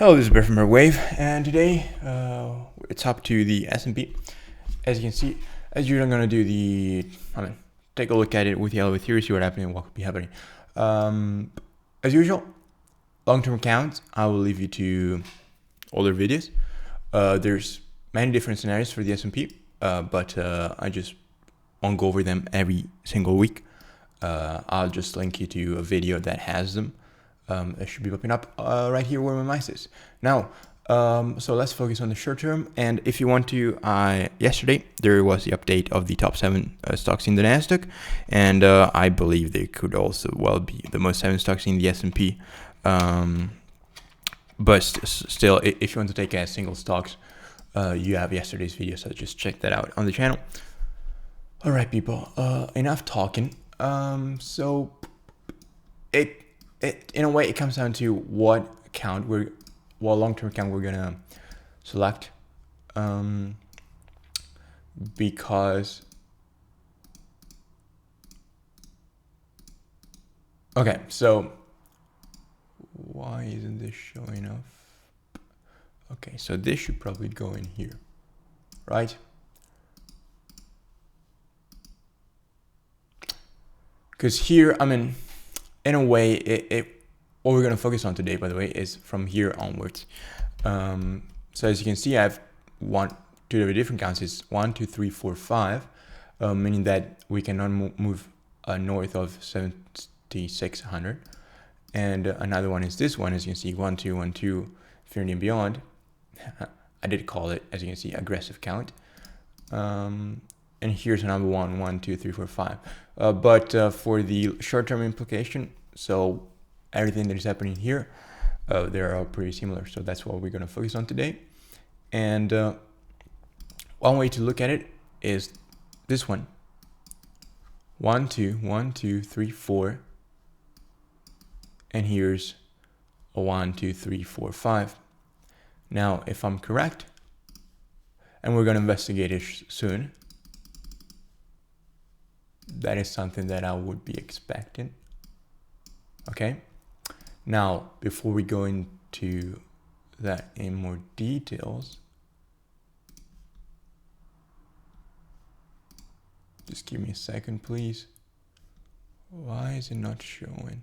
Hello, this is Bear from Elliott Wave, and today it's up to the S&P. As you can see, as usual, I'm gonna do take a look at it with the Elliott Wave Theory, see what happened and what could be happening. As usual, long-term accounts, I will leave you to older videos. There's many different scenarios for the S&P, but I just won't go over them every single week. I'll just link you to a video that has them. It should be popping up right here where my mouse is. Now, so let's focus on the short term. And if you want to, yesterday there was the update of the top 7 stocks in the Nasdaq, and I believe they could also well be the most 7 stocks in the S&P. But still, if you want to take as single stocks, you have yesterday's video, so just check that out on the channel. All right, people. Enough talking. So in a way, it comes down to what long-term account we're gonna select, because okay, so why isn't this showing up? Okay, so this should probably go in here, right? Because here, in a way, what we're going to focus on today, by the way, is from here onwards. So as you can see, I have two different counts. It's 1, 2, 3, 4, 5, meaning that we cannot move north of 7,600. And another one is this one, as you can see, 1, 2, 1, 2, 50 and beyond. I did call it, as you can see, aggressive count. And here's another 1, 1, 2, 3, 4, 5. But for the short-term implication, so everything that is happening here, they're all pretty similar. So that's what we're going to focus on today. And one way to look at it is this one. 1, 2, 1, 2, 3, 4. And here's a 1, 2, 3, 4, 5. Now, if I'm correct, and we're going to investigate it soon, that is something that I would be expecting. Okay. Now, before we go into that in more details, just give me a second, please. Why is it not showing?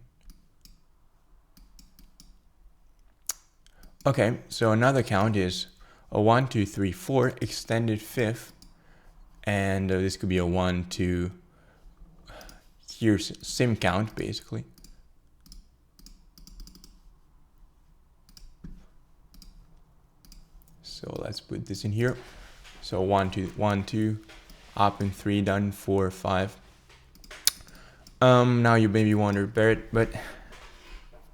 Okay, so another count is a 1, 2, 3, 4 extended fifth, and this could be a 1, 2. Here's same count basically. So let's put this in here. So 1, 2, 1, 2, up in 3, down 4, 5. Now you maybe wonder, Barrett, but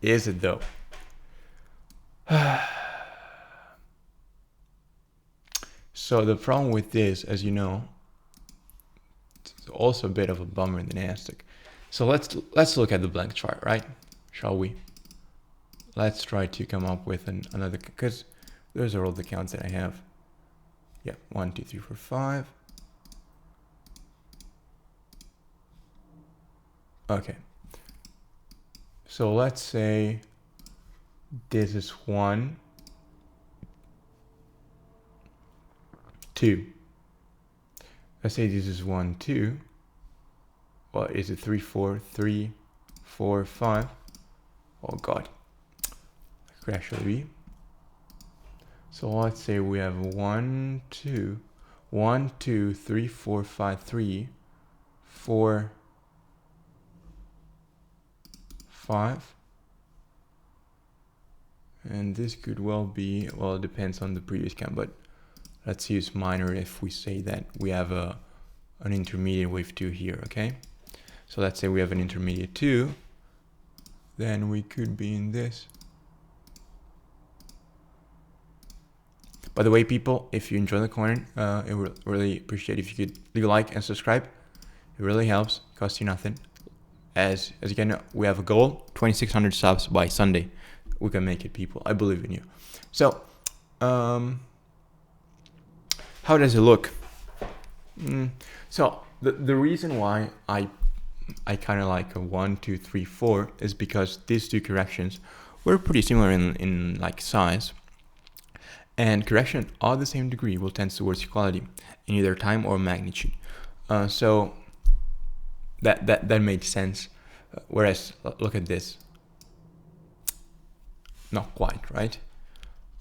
is it though? So the problem with this, as you know, it's also a bit of a bummer in the Nasdaq. So let's look at the blank chart, right? Shall we? Let's try to come up with another, because those are all the counts that I have. Yeah, 1, 2, 3, 4, 5. Okay. So let's say this is 1, 2. Let's say this is 1, 2. What is it? 3, 4, 3, 4, 5. Oh God. It could actually be. So let's say we have 1, 2, 1, 2, 3, 4, 5, 3, 4, 5. And this could well be, well, it depends on the previous count, but let's use minor if we say that we have an intermediate wave 2 here, okay? So let's say we have an intermediate 2, then we could be in this. By the way, people, if you enjoy the content, I would really appreciate if you could leave a like and subscribe. It really helps, costs you nothing. As you can know, we have a goal, 2,600 subs by Sunday. We can make it, people. I believe in you. So, how does it look? So the reason why I kind of like a 1, 2, 3, 4 is because these two corrections we're pretty similar in like size. And correction of the same degree will tend towards equality in either time or magnitude. So that makes sense. Whereas, look at this. Not quite, right?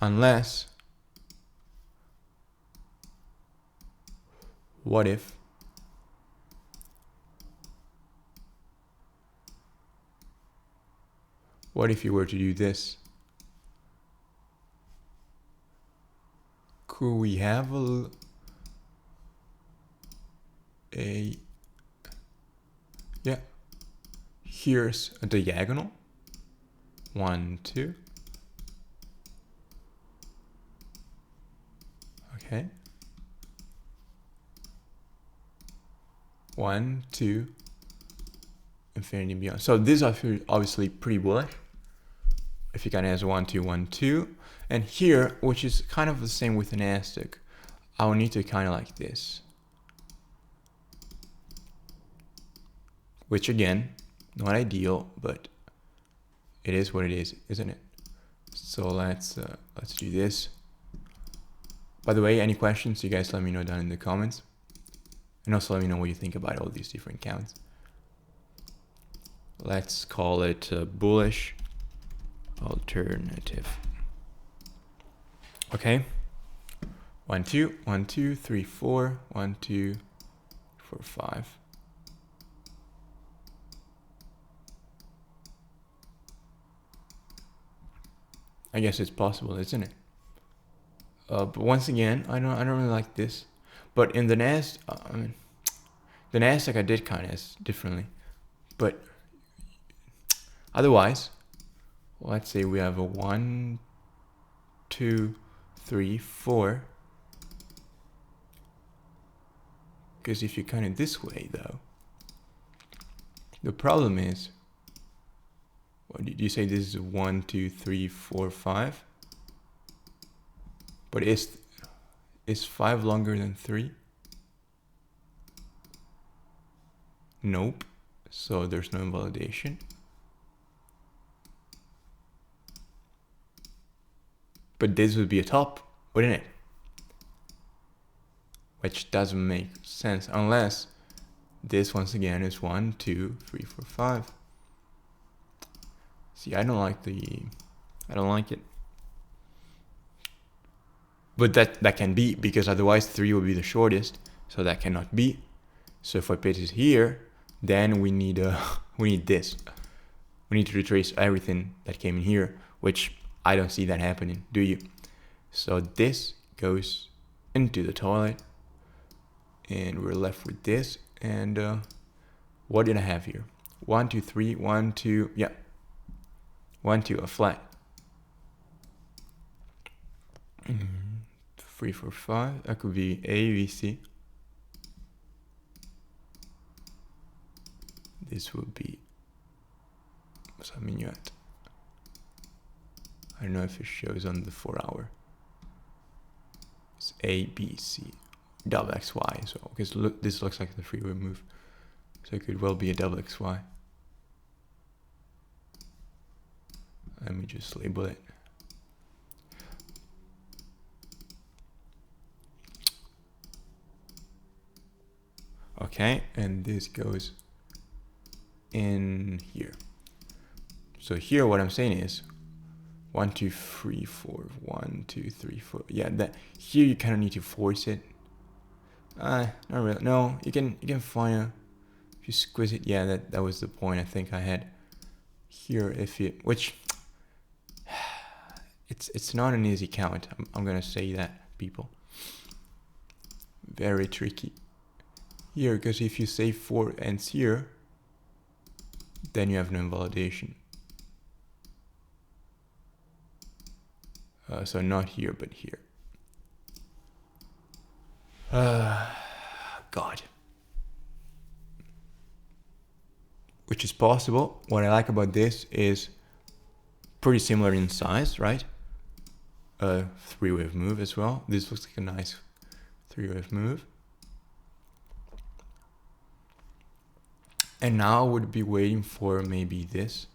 Unless, what if you were to do this? Could we have yeah, here's a diagonal, 1, 2, okay, 1, 2, infinity and beyond. So this is obviously pretty bullish. If you kind of has 1, 2, 1, 2, and here, which is kind of the same with an asterisk, I will need to kind of like this, which again, not ideal, but it is what it is, isn't it? So let's do this. By the way, any questions, you guys let me know down in the comments, and also let me know what you think about all these different counts. Let's call it bullish alternative. Okay, 1, 2, 1, 2, 3, 4, 1, 2, 4, 5. I guess it's possible, isn't it? But once again, I don't really like this. But in the the Nasdaq I did kind of differently. But otherwise, let's say we have a 1, 2, 3, 4. Because if you count it this way, though, the problem is, what did you say? This is 1, 2, 3, 4, 5. But is 5 longer than 3? Nope. So there's no invalidation. But this would be a top, wouldn't it? Which doesn't make sense unless this once again is 1, 2, 3, 4, 5. See, I don't like it. But that can be, because otherwise 3 would be the shortest, so that cannot be. So if I put it here, then we need this. We need to retrace everything that came in here, which I don't see that happening, do you? So this goes into the toilet, and we're left with this. And what did I have here? 1, 2, 3, 1, 2, yeah. 1, 2, a flat. 3, 4, 5. That could be A, B, C. This would be some minuet. I don't know if it shows on the 4-hour. It's A, B, C, double XY as well. Because look, this looks like the freeway move, so it could well be a double XY. Let me just label it. Okay, and this goes in here. So here what I'm saying is 1, 2, 3, 4, 1, 2, 3, 4. Yeah, that here you kind of need to force it. Not really. No, you can find if you squeeze it. Yeah, that was the point I think I had here. If you, which it's not an easy count. I'm gonna say that, people. Very tricky here, because if you say 4 ends here, then you have no invalidation. So not here, but here. God. Which is possible. What I like about this is pretty similar in size, right? 3-wave move as well. This looks like a nice 3-wave move. And now I would be waiting for maybe this.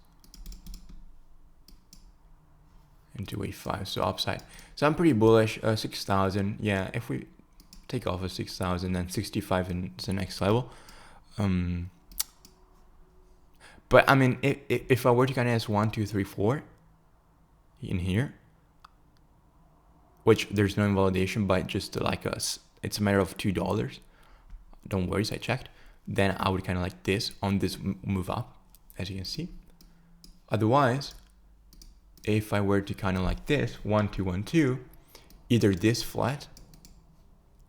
into wave 5, so upside. So I'm pretty bullish. 6,000, yeah, if we take off of 6,000, then 65 is the next level. But I mean, if I were to kind of ask 1, 2, 3, 4 in here, which there's no invalidation, but just like us, it's a matter of $2. Don't worry, I checked. Then I would kind of like this on this move up, as you can see. Otherwise, if I were to kind of like this 1, 2, 1, 2, either this flat,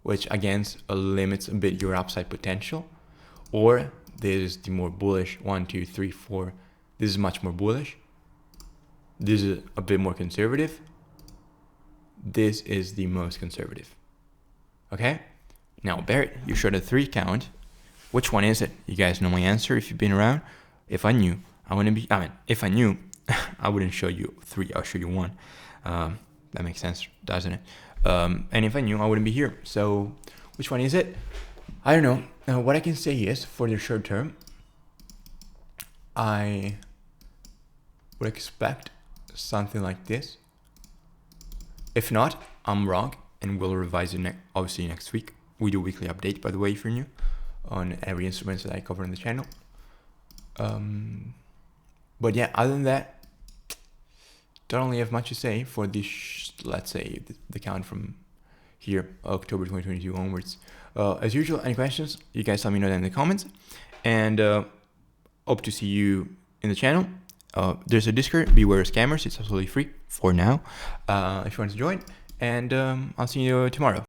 which again limits a bit your upside potential, or this is the more bullish 1, 2, 3, 4. This is much more bullish. This is a bit more conservative. This is the most conservative. Okay? Now, Barrett, you showed a 3 count. Which one is it? You guys know my answer if you've been around. If I knew, if I knew, I wouldn't show you 3, I'll show you 1. That makes sense, doesn't it? And if I knew, I wouldn't be here. So, which one is it? I don't know. What I can say is, for the short term, I would expect something like this. If not, I'm wrong, and we'll revise it obviously next week. We do weekly update, by the way, if you're new, on every instrument that I cover on the channel. But yeah, other than that, don't really have much to say for this, let's say, the count from here, October 2022 onwards. As usual, any questions, you guys let me know that in the comments. And hope to see you in the channel. There's a Discord, Beware Scammers. It's absolutely free for now, if you want to join. And I'll see you tomorrow.